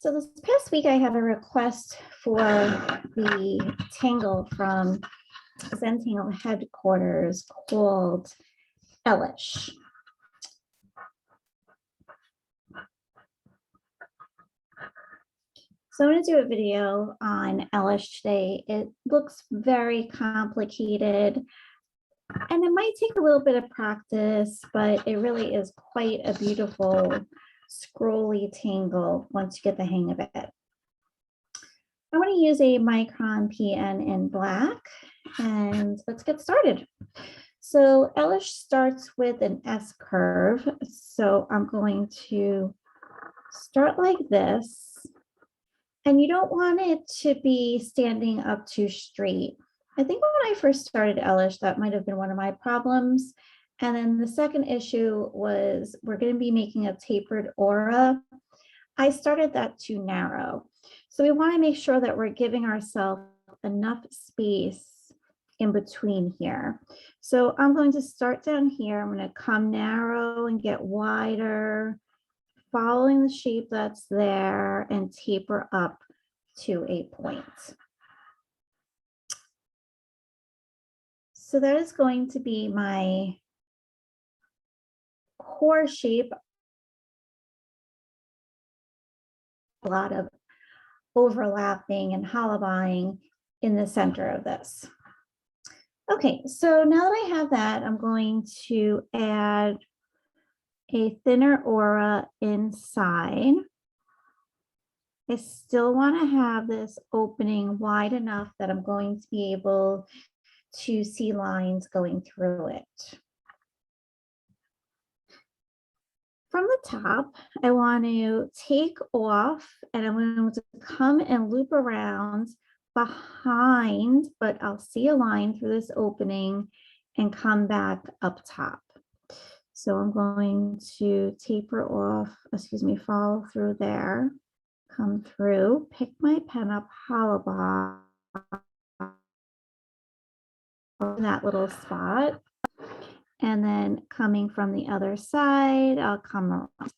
So this past week, I have a request for the tangle from Zentangle headquarters called Ellish. So I'm going to do a video on Elish today. It looks very complicated and it might take a little bit of practice, but it really is quite a beautiful scrolly tangle once you get the hang of it. I'm going to use a micron PN in black and let's get started. So Elish starts with an S curve. So I'm going to start like this. And you don't want it to be standing up too straight. I think when I first started Elish, that might have been one of my problems. And then the second issue was we're going to be making a tapered aura. I started that too narrow. So we want to make sure that we're giving ourselves enough space in between here. So I'm going to start down here. I'm going to come narrow and get wider, following the shape that's there and taper up to a point. So that is going to be my core shape. A lot of overlapping and hollowing in the center of this. Okay, so now that I have that, I'm going to add a thinner aura inside. I still want to have this opening wide enough that I'm going to be able to see lines going through it. From the top, I want to take off and I'm going to come and loop around behind, but I'll see a line through this opening and come back up top. So I'm going to taper off, follow through there, come through, pick my pen up, hollow block in that little spot. And then coming from the other side, I'll come around.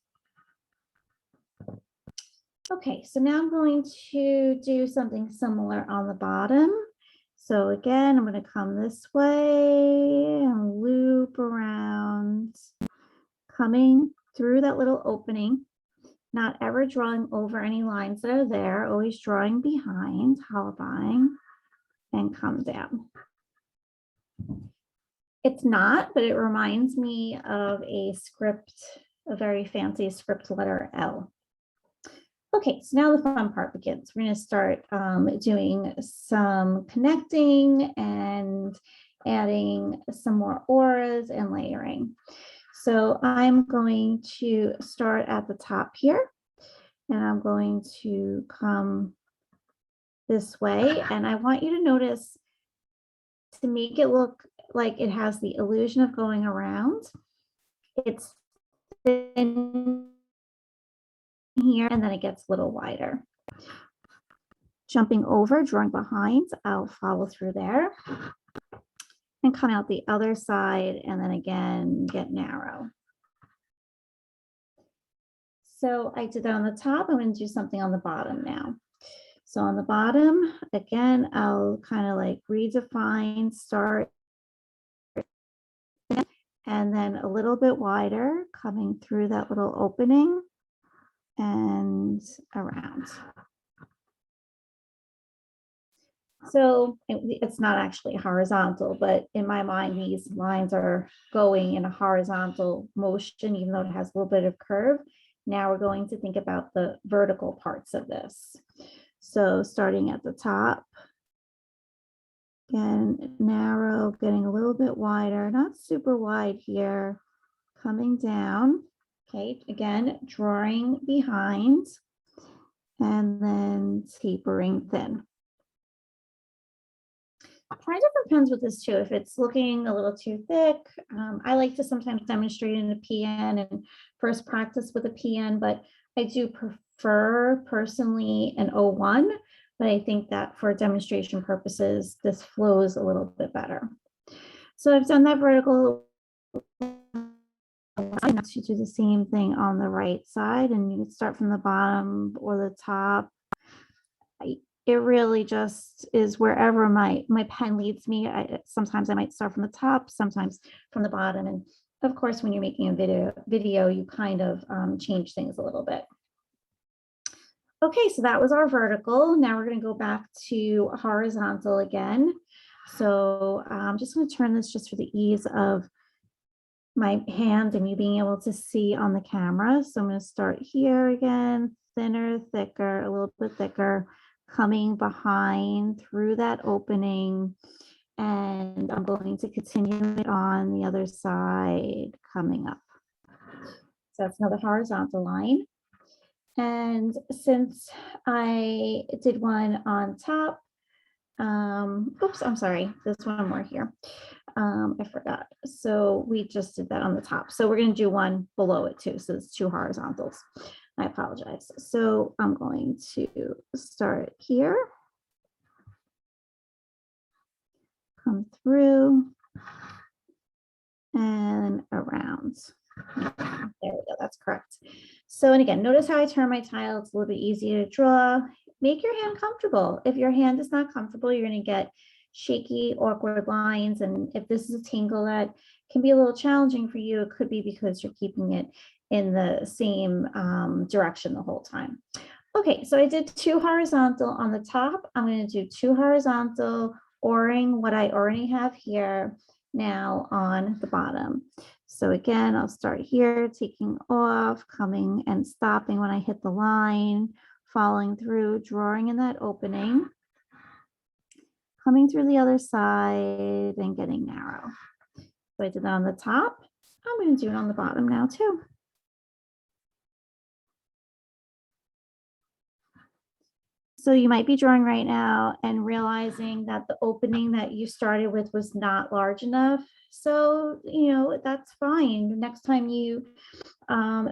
Okay, so now I'm going to do something similar on the bottom. So again, I'm going to come this way and loop around, coming through that little opening, not ever drawing over any lines that are there, always drawing behind, hollowing, and come down. It's not, but it reminds me of a script, a very fancy script letter L. Okay, so now the fun part begins. We're going to start doing some connecting and adding some more auras and layering. So I'm going to start at the top here, and I'm going to come this way. And I want you to notice, to make it look like it has the illusion of going around, it's thin here and then it gets a little wider. Jumping over, drawing behind, I'll follow through there and come out the other side and then again get narrow. So I did that on the top. I'm going to do something on the bottom now. So on the bottom, again, I'll kind of like redefine, start, and then a little bit wider, coming through that little opening and around. So it's not actually horizontal, but in my mind, these lines are going in a horizontal motion, even though it has a little bit of curve. Now we're going to think about the vertical parts of this. So starting at the top, again, narrow, getting a little bit wider, not super wide here, coming down. Okay, again, drawing behind and then tapering thin. Try different pens with this too. If it's looking a little too thick, I like to sometimes demonstrate in a PN and first practice with a PN, but I do prefer personally an 01, but I think that for demonstration purposes, this flows a little bit better. So I've done that vertical. now to do the same thing on the right side, and you can start from the bottom or the top. It really just is wherever my pen leads me. Sometimes I might start from the top, sometimes from the bottom. And of course, when you're making a video, you kind of change things a little bit. Okay, so that was our vertical. Now we're going to go back to horizontal again. So I'm just going to turn this just for the ease of my hand and you being able to see on the camera. So I'm going to start here again, thinner, thicker, a little bit thicker, coming behind through that opening. And I'm going to continue it on the other side, coming up. So that's another horizontal line. And since I did one on top, oops, I'm sorry, there's one more here. I forgot. So we just did that on the top. So we're going to do one below it too. So it's two horizontals. I apologize. So I'm going to start here, come through and around. There we go. That's correct. So, and again, notice how I turn my tile. It's a little bit easier to draw. Make your hand comfortable. If your hand is not comfortable, you're going to get shaky, awkward lines. And if this is a tangle that can be a little challenging for you, it could be because you're keeping it in the same direction the whole time. Okay, so I did two horizontal on the top. I'm going to do two horizontal, oring what I already have here now on the bottom. So again, I'll start here, taking off, coming and stopping when I hit the line, following through, drawing in that opening, coming through the other side and getting narrow. So I did that on the top. I'm going to do it on the bottom now too. So you might be drawing right now and realizing that the opening that you started with was not large enough. So, you know, that's fine. Next time you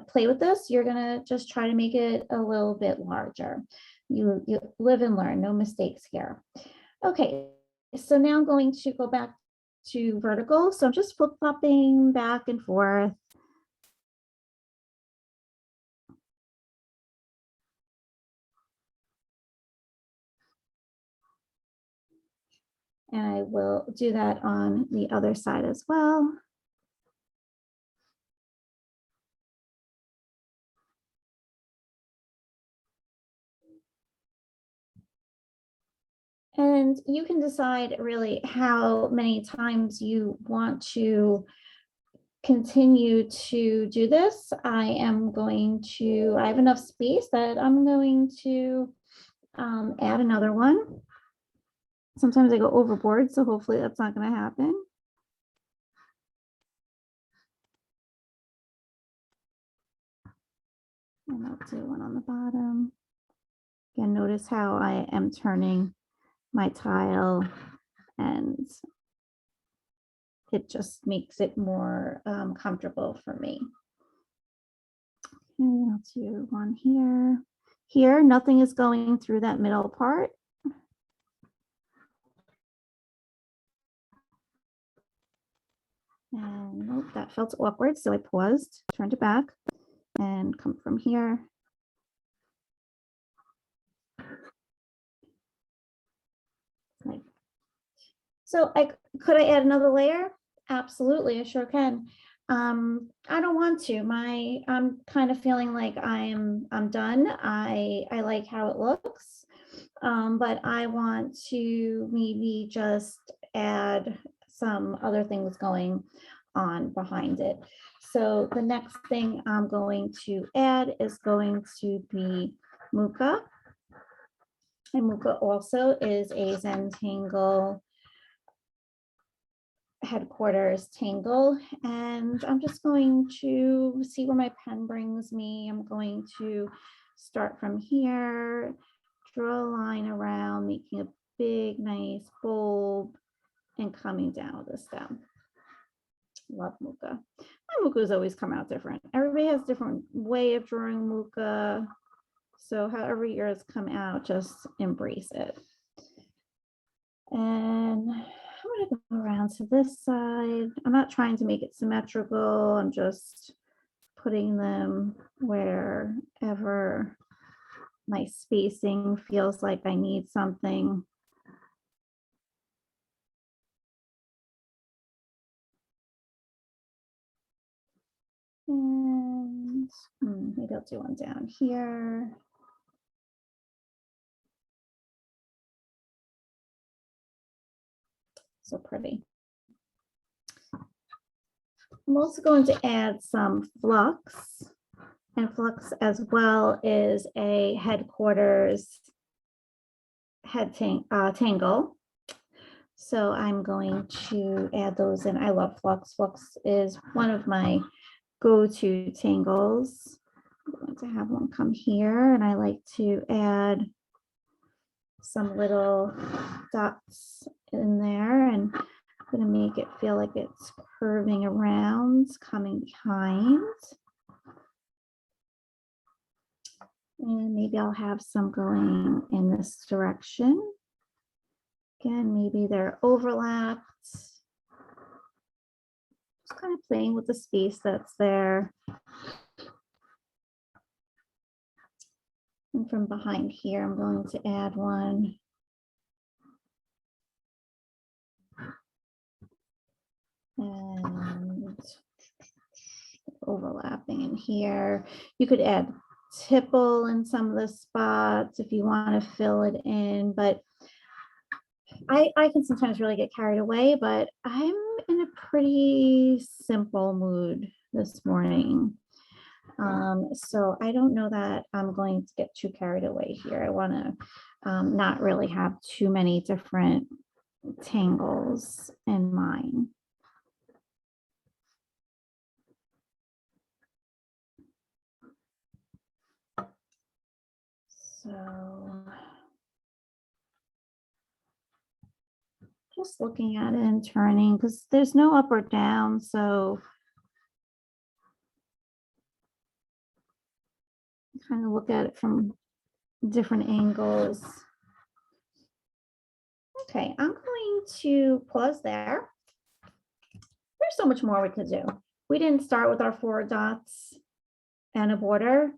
play with this, you're gonna just try to make it a little bit larger. You live and learn, no mistakes here. Okay, so now I'm going to go back to vertical. So I'm just flip-flopping back and forth. And I will do that on the other side as well. And you can decide really how many times you want to continue to do this. I have enough space that I'm going to add another one. Sometimes I go overboard, so hopefully that's not going to happen. And I'll do one on the bottom. Again, notice how I am turning my tile and it just makes it more comfortable for me. And I'll do one here. Here, nothing is going through that middle part. And nope, that felt awkward, so I paused, turned it back, and come from here. So could I add another layer? Absolutely, I sure can. I don't want to. I'm kind of feeling like I'm done. I like how it looks, but I want to maybe just add some other things going on behind it. So the next thing I'm going to add is going to be Muka. And Muka also is a Zentangle headquarters tangle, and I'm just going to see where my pen brings me. I'm going to start from here, draw a line around, making a big, nice bulb, and coming down with the stem. Love Muka. My Mukas always come out different. Everybody has a different way of drawing Muka. So however yours come out, just embrace it. And I'm going to go around to this side. I'm not trying to make it symmetrical. I'm just putting them wherever my spacing feels like I need something. And maybe I'll do one down here. So pretty. I'm also going to add some flux, and flux as well is a headquarters tangle. So I'm going to add those in. I love flux. Flux is one of my go-to tangles. I'm going to have one come here, and I like to add some little dots in there, and I'm going to make it feel like it's curving around, coming behind. And maybe I'll have some going in this direction. Again, maybe they're overlapped. Just kind of playing with the space that's there. And from behind here, I'm going to add one. And overlapping in here. You could add tipple in some of the spots if you want to fill it in, but I can sometimes really get carried away, but I'm in a pretty simple mood this morning. So I don't know that I'm going to get too carried away here. I want to not really have too many different tangles in mine. So just looking at it and turning, because there's no up or down, so kind of look at it from different angles. Okay, I'm going to pause there. There's so much more we could do. We didn't start with our 4 dots and a border.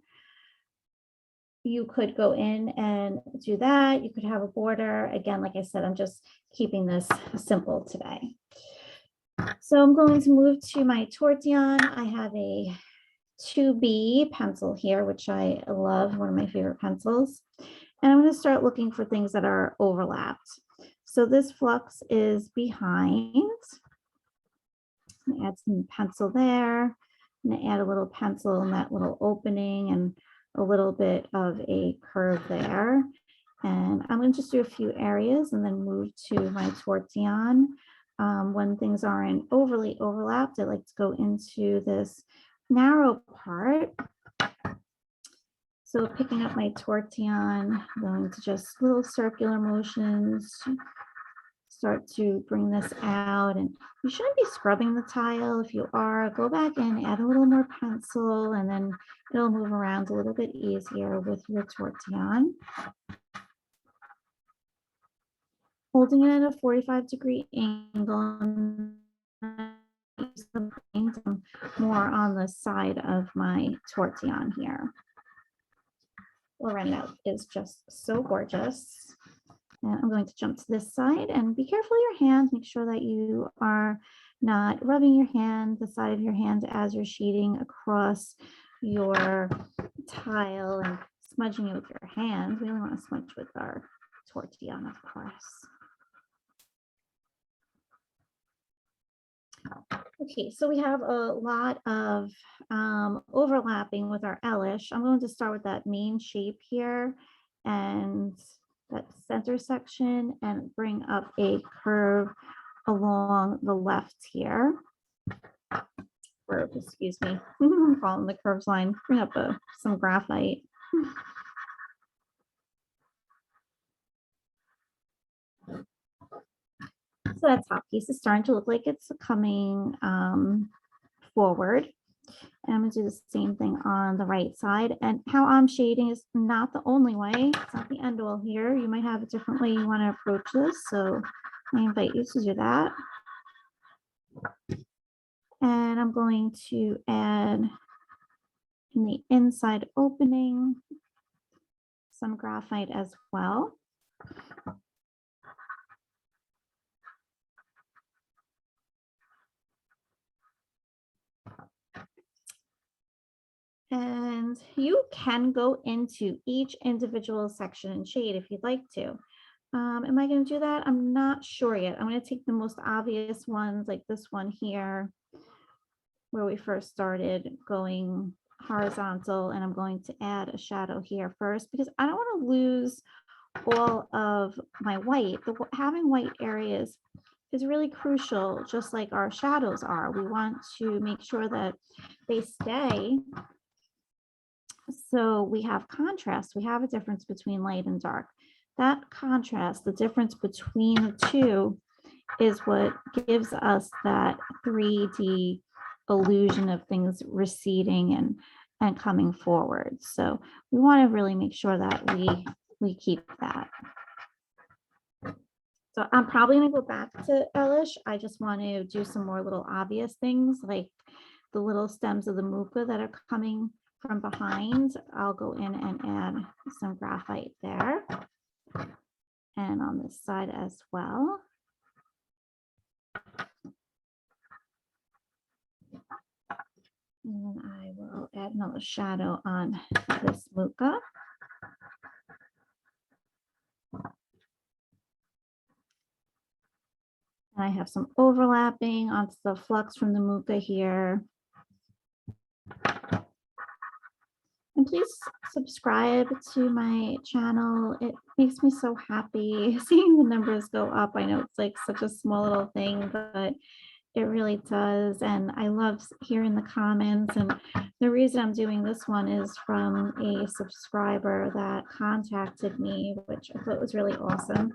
You could go in and do that. You could have a border. Again, like I said, I'm just keeping this simple today. So I'm going to move to my tortillon. I have a 2B pencil here, which I love, one of my favorite pencils. And I'm going to start looking for things that are overlapped. So this flux is behind. I'm going to add some pencil there. I'm going to add a little pencil in that little opening and a little bit of a curve there. And I'm going to just do a few areas and then move to my tortillon. When things aren't overly overlapped, I like to go into this narrow part. So picking up my tortillon, I'm going to just little circular motions, start to bring this out. And you shouldn't be scrubbing the tile. If you are, go back and add a little more pencil, and then it'll move around a little bit easier with your tortillon. Holding it at a 45-degree angle, more on the side of my tortillon here. Lorena is just so gorgeous. And I'm going to jump to this side, and be careful of your hands. Make sure that you are not rubbing your hand, the side of your hand, as you're sheeting across your tile and smudging it with your hand. We only want to smudge with our tortillon, of course. Okay, so we have a lot of overlapping with our Elish. I'm going to start with that main shape here and that center section and bring up a curve along the left here. Curve, excuse me. I'm following the curves line. Bring up some graphite. So that top piece is starting to look like it's coming forward. And I'm going to do the same thing on the right side. And how I'm shading is not the only way. It's not the end all here. You might have a different way you want to approach this. So I invite you to do that. And I'm going to add in the inside opening, some graphite as well. And you can go into each individual section and shade if you'd like to. Am I going to do that? I'm not sure yet. I'm going to take the most obvious ones like this one here, where we first started going horizontal, and I'm going to add a shadow here first because I don't want to lose all of my white. Having white areas is really crucial, just like our shadows are. We want to make sure that they stay. So we have contrast. We have a difference between light and dark. That contrast, the difference between the two, is what gives us that 3D illusion of things receding and coming forward. So we want to really make sure that we keep that. So I'm probably going to go back to Elish. I just want to do some more little obvious things like the little stems of the muka that are coming from behind. I'll go in and add some graphite there and on this side as well. And then I will add another shadow on this muka. I have some overlapping onto the flux from the muka here. And please subscribe to my channel. It makes me so happy seeing the numbers go up. I know it's like such a small little thing, but it really does. And I love hearing the comments. And the reason I'm doing this one is from a subscriber that contacted me, which I thought was really awesome.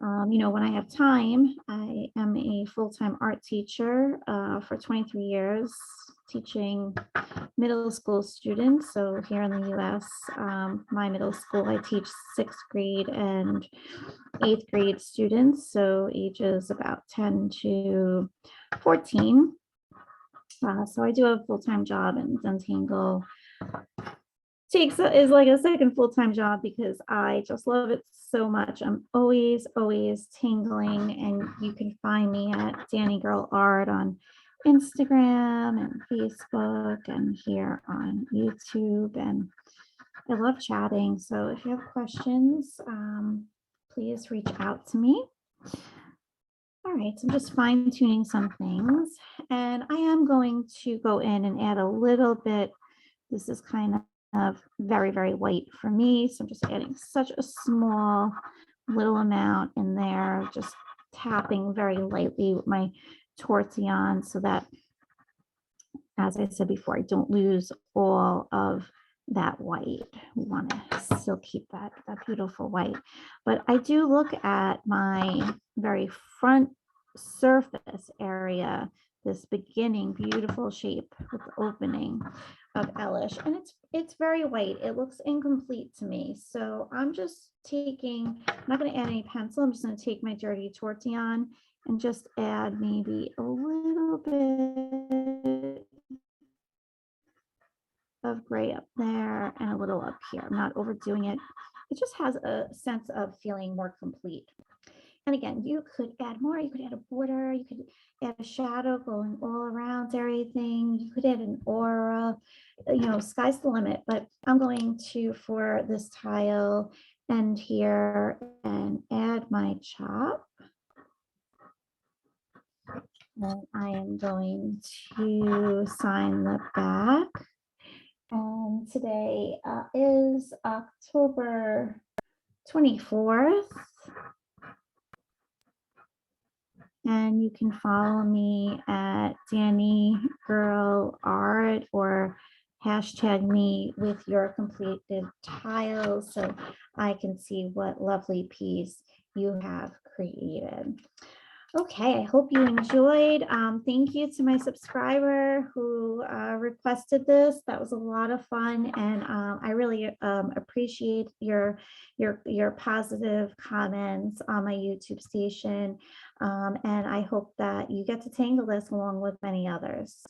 You know, when I have time, I am a full-time art teacher for 23 years, teaching middle school students. So here in the US, my middle school, I teach 6th grade and 8th grade students, so ages about 10 to 14. So I do have a full-time job, and Zentangle is like a second full-time job because I just love it so much. I'm always tingling, and you can find me at Danny Girl Art on Instagram and Facebook and here on YouTube. And I love chatting. So if you have questions, please reach out to me. All right, so I'm just fine tuning some things, and I am going to go in and add a little bit. This is kind of very white for me. So I'm just adding such a small little amount in there, just tapping very lightly with my tortillon so that, as I said before, I don't lose all of that white. We want to still keep that beautiful white. But I do look at my very front surface area, this beginning beautiful shape with the opening of Elish, and it's very white. It looks incomplete to me. So I'm just taking, I'm not going to add any pencil. I'm just going to take my dirty tortillon and just add maybe a little bit of gray up there and a little up here. I'm not overdoing it. It just has a sense of feeling more complete. And again, you could add more. You could add a border. You could add a shadow going all around everything. You could add an aura. You know, sky's the limit. But I'm going to, for this tile, end here and add my chop. And I am going to sign the back. And today is October 24th. And you can follow me at Danny Girl Art or hashtag me with your completed tiles so I can see what lovely piece you have created. Okay, I hope you enjoyed. Thank you to my subscriber who requested this. That was a lot of fun, and I really appreciate your positive comments on my YouTube station. And I hope that you get to tangle this along with many others.